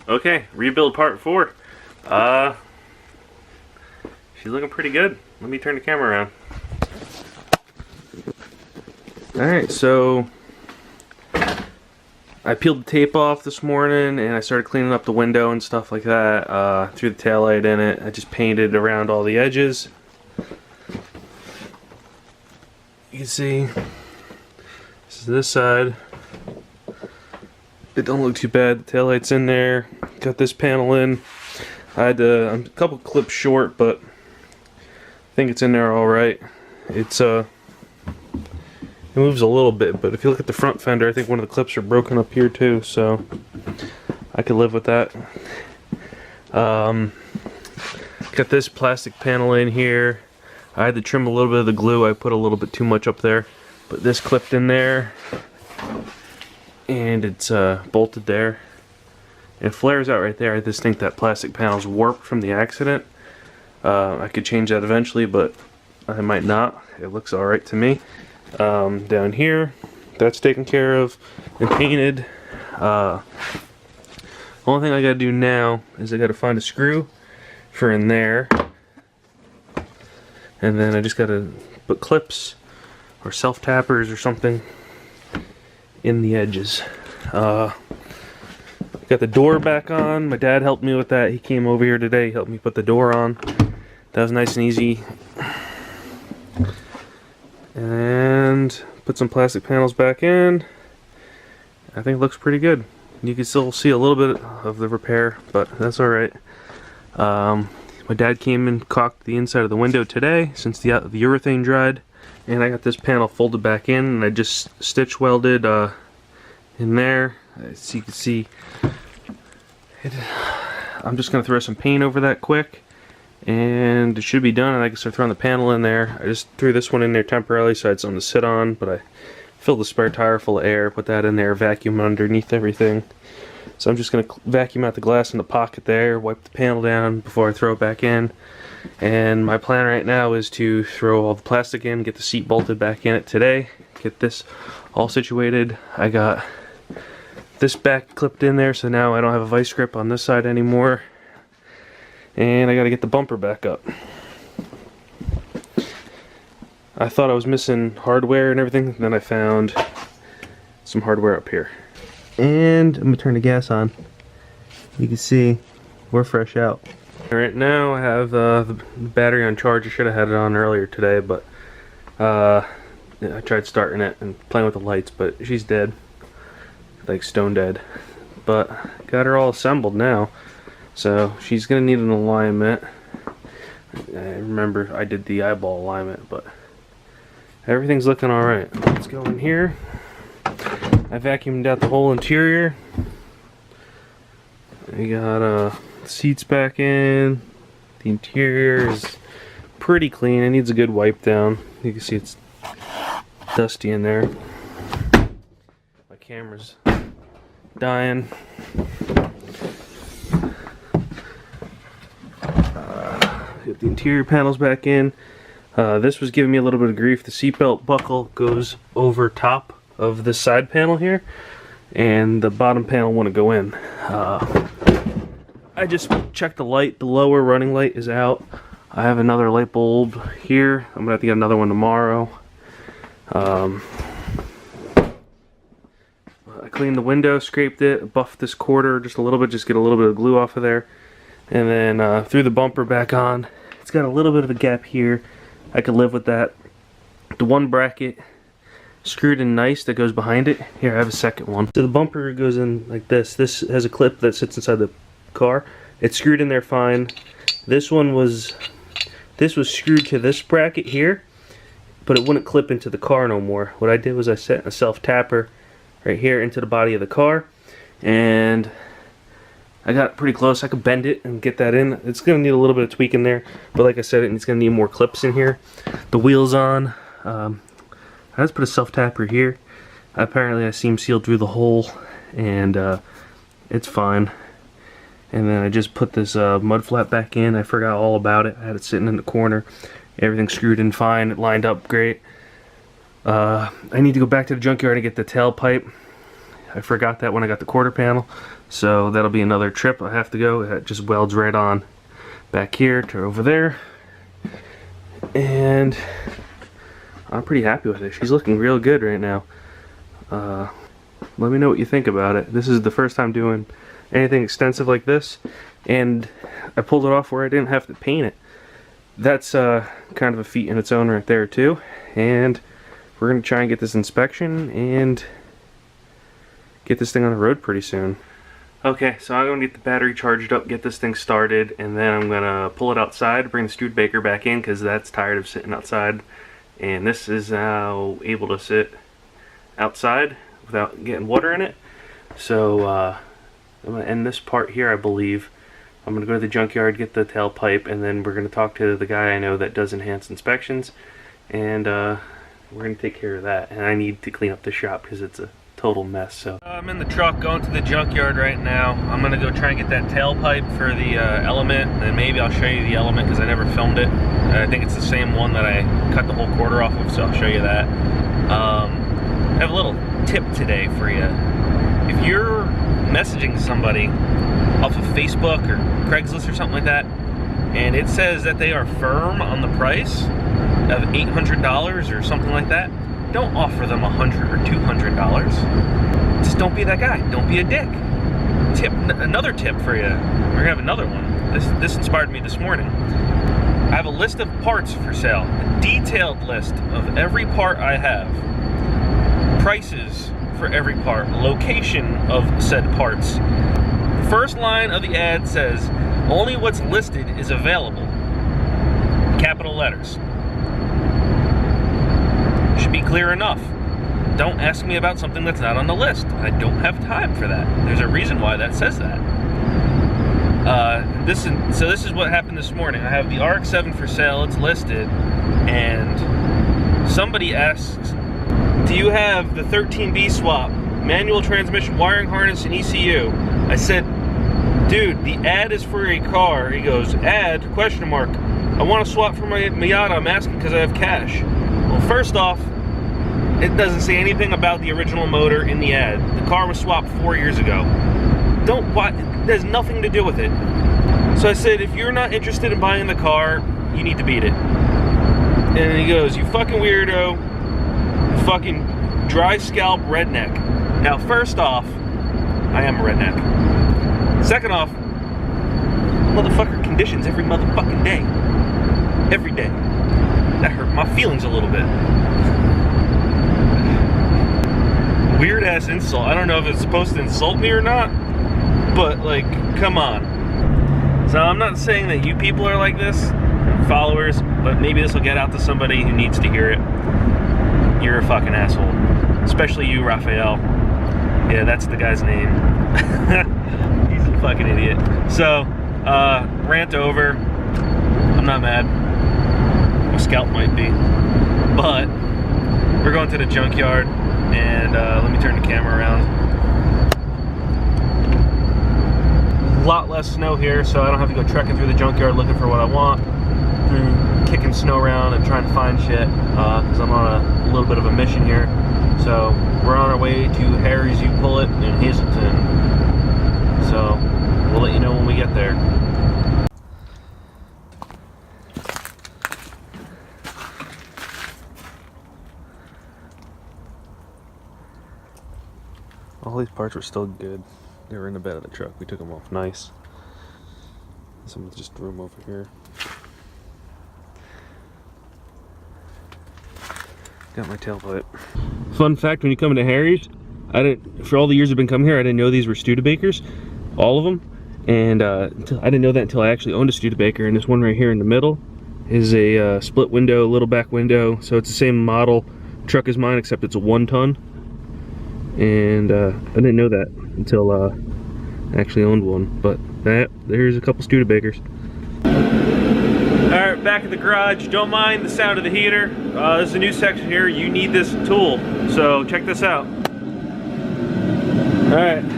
Okay, rebuild part 4. She's looking pretty good. Let me turn the camera around. Alright, so I peeled the tape off this morning and I started cleaning up the window and stuff like that. Threw the taillight in it. I just painted around all the edges. You can see this is this side. It don't look too bad. The taillight's in there. Got this panel in. I had to, I'm a couple clips short, but I think it's in there all right. It's it moves a little bit, but if you look at the front fender, I think one of the clips are broken up here too, so I could live with that. Got this plastic panel in here. I had to trim a little bit of the glue. I put a little bit too much up there, but this clipped in there, and it's bolted there. It flares out right there. I just think that plastic panel's warped from the accident. I could change that eventually, but I might not. It looks alright to me. Down here, that's taken care of and painted. Only thing I gotta do now is I gotta find a screw for in there, and then I just gotta put clips or self-tappers or something in the edges. Got the door back on. My dad helped me with that. He came over here today, helped me put the door on. That was nice and easy. And put some plastic panels back in. I think it looks pretty good. You can still see a little bit of the repair, but that's alright. My dad came and caulked the inside of the window today since the urethane dried. And I got this panel folded back in, and I just stitch welded in there. As you can see, I'm just going to throw some paint over that quick, and it should be done, and I can start throwing the panel in there. I just threw this one in there temporarily so I had something to sit on, but I filled the spare tire full of air, put that in there, vacuum underneath everything. So I'm just going to vacuum out the glass in the pocket there, wipe the panel down before I throw it back in. And my plan right now is to throw all the plastic in, get the seat bolted back in it today, get this all situated. I got this back clipped in there, so now I don't have a vice grip on this side anymore. And I gotta get the bumper back up. I thought I was missing hardware and everything, then I found some hardware up here. And I'm gonna turn the gas on. You can see we're fresh out. Right now I have the battery on charge. I should have had it on earlier today, but I tried starting it and playing with the lights, but she's dead. Like stone dead. But got her all assembled now, so she's gonna need an alignment. I remember I did the eyeball alignment, but everything's looking alright. Let's go in here. I vacuumed out the whole interior. We got seats back in. The interior is pretty clean. It needs a good wipe down. You can see it's dusty in there. My camera's dying. Get the interior panels back in. This was giving me a little bit of grief. The seatbelt buckle goes over top of this side panel here, and the bottom panel wouldn't go in. I just checked the light. The lower running light is out. I have another light bulb here. I'm gonna have to get another one tomorrow. I cleaned the window, scraped it, buffed this quarter just a little bit, just get a little bit of glue off of there, and then threw the bumper back on. It's got a little bit of a gap here. I could live with that. The one bracket screwed in nice that goes behind it. Here, I have a second one. So the bumper goes in like this. This has a clip that sits inside the car. It's screwed in there fine. This one was This was screwed to this bracket here, but it wouldn't clip into the car no more. What I did was I set a self-tapper right here into the body of the car, and I got pretty close. I could bend it and get that in. It's going to need a little bit of tweaking there, but like I said, it's going to need more clips in here. The wheels on. I just put a self-tapper here. Apparently I seam sealed through the hole, and it's fine. And then I just put this mud flap back in. I forgot all about it. I had it sitting in the corner. Everything screwed in fine. It lined up great. I need to go back to the junkyard and get the tailpipe. I forgot that when I got the quarter panel. So that'll be another trip I have to go. It just welds right on back here to over there. And I'm pretty happy with it. She's looking real good right now. Let me know what you think about it. This is the first time doing anything extensive like this, and I pulled it off where I didn't have to paint it. That's kind of a feat in its own right there too. And we're going to try and get this inspection and get this thing on the road pretty soon. Okay, so I'm going to get the battery charged up, get this thing started, and then I'm going to pull it outside, bring the Studebaker back in because that's tired of sitting outside. And this is now able to sit outside without getting water in it. So I'm going to end this part here, I believe. I'm going to go to the junkyard, get the tailpipe, and then we're going to talk to the guy I know that does enhanced inspections, and we're going to take care of that. And I need to clean up the shop because it's a total mess. So I'm in the truck going to the junkyard right now. I'm going to go try and get that tailpipe for the Element, and maybe I'll show you the Element because I never filmed it. I think it's the same one that I cut the whole quarter off of, so I'll show you that. I have a little tip today for you. If you're messaging somebody off of Facebook or Craigslist or something like that, and it says that they are firm on the price of $800 or something like that, don't offer them $100 or $200. Just don't be that guy. Don't be a dick. Tip. Another tip for you. We're gonna have another one. This inspired me this morning. I have a list of parts for sale, a detailed list of every part I have, prices for every part, location of said parts. First line of the ad says, only what's listed is available. Capital letters. Should be clear enough. Don't ask me about something that's not on the list. I don't have time for that. There's a reason why that says that. So this is what happened this morning. I have the RX-7 for sale, it's listed, and somebody asks, do you have the 13B swap, manual transmission, wiring harness, and ECU? I said, dude, the ad is for a car. He goes, ad, question mark. I want to swap for my Miata. I'm asking because I have cash. Well, first off, it doesn't say anything about the original motor in the ad. The car was swapped 4 years ago. It has nothing to do with it. So I said, if you're not interested in buying the car, you need to beat it. And he goes, you fucking weirdo, you fucking dry scalp redneck. Now, first off, I am a redneck. Second off, motherfucker conditions every motherfucking day. Every day. That hurt my feelings a little bit. Weird ass insult. I don't know if it's supposed to insult me or not, but like, come on. So I'm not saying that you people are like this, followers, but maybe this will get out to somebody who needs to hear it. You're a fucking asshole. Especially you, Raphael. Yeah, that's the guy's name. He's a fucking idiot. So, rant over. I'm not mad. My scalp might be. But, we're going to the junkyard, and let me turn the camera around. A lot less snow here, so I don't have to go trekking through the junkyard looking for what I want. Kicking snow around and trying to find shit, because I'm on a little bit of a mission here. So we're on our way to Harry's You Pull It in Hazleton. So we'll let you know when we get there. All these parts were still good. They were in the bed of the truck. We took them off nice. Someone just threw them over here. Got my tailpipe. Fun fact, when you come into Harry's, for all the years I've been coming here, I didn't know these were Studebakers. All of them. And I didn't know that until I actually owned a Studebaker, and this one right here in the middle is a split window, little back window, so it's the same model truck as mine except it's a 1 ton. And I didn't know that until I actually owned one, but there's a couple Studebakers. Alright, back at the garage. Don't mind the sound of the heater. This is a new section here. You need this tool, so check this out. Alright,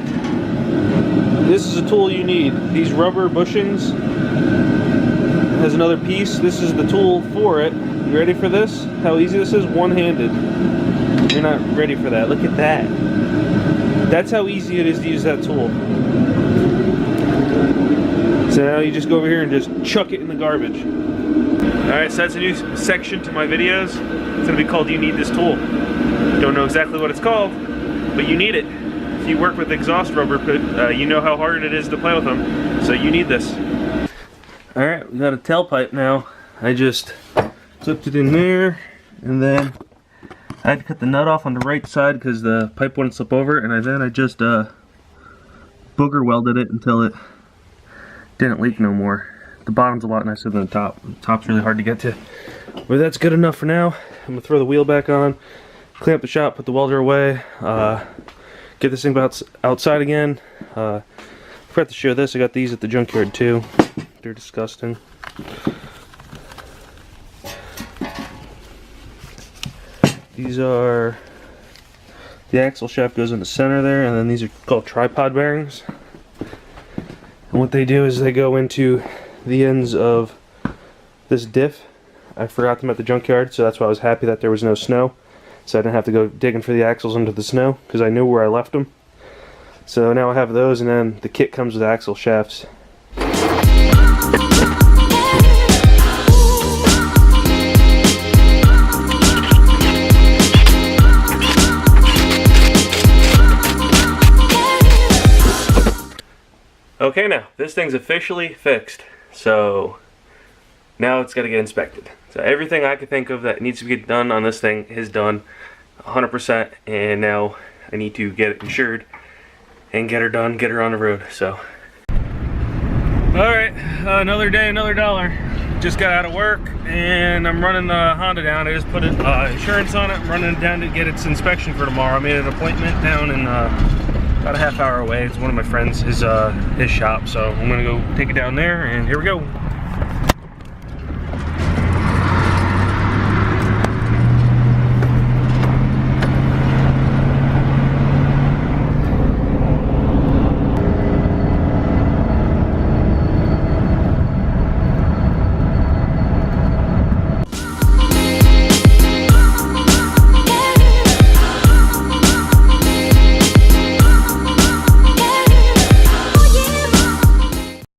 this is a tool you need. These rubber bushings has another piece. This is the tool for it. You ready for this? How easy this is? One-handed. You're not ready for that. Look at that. That's how easy it is to use that tool. So now you just go over here and just chuck it in the garbage. Alright, so that's a new section to my videos. It's going to be called You Need This Tool. Don't know exactly what it's called, but you need it. If you work with exhaust rubber, you know how hard it is to play with them. So you need this. Alright, we got a tailpipe now. I just clipped it in there, and then I had to cut the nut off on the right side because the pipe wouldn't slip over, and then I just booger welded it until it didn't leak no more. The bottom's a lot nicer than the top. The top's really hard to get to. But that's good enough for now. I'm gonna throw the wheel back on, clean up the shop, put the welder away, get this thing outside again. Forgot to show this. I got these at the junkyard too. They're disgusting. These are, the axle shaft goes in the center there, and then these are called tripod bearings. And what they do is they go into the ends of this diff. I forgot them at the junkyard, so that's why I was happy that there was no snow. So I didn't have to go digging for the axles under the snow, because I knew where I left them. So now I have those, and then the kit comes with axle shafts. Okay, now this thing's officially fixed, so now it's got to get inspected. So everything I could think of that needs to get done on this thing is done 100%, and now I need to get it insured and get her done, get her on the road. So alright, another day, another dollar. Just got out of work and I'm running the Honda down. I just put insurance on it. I'm running it down to get its inspection for tomorrow. I made an appointment down in about a half hour away. It's one of my friends, his shop, so I'm gonna go take it down there, and here we go.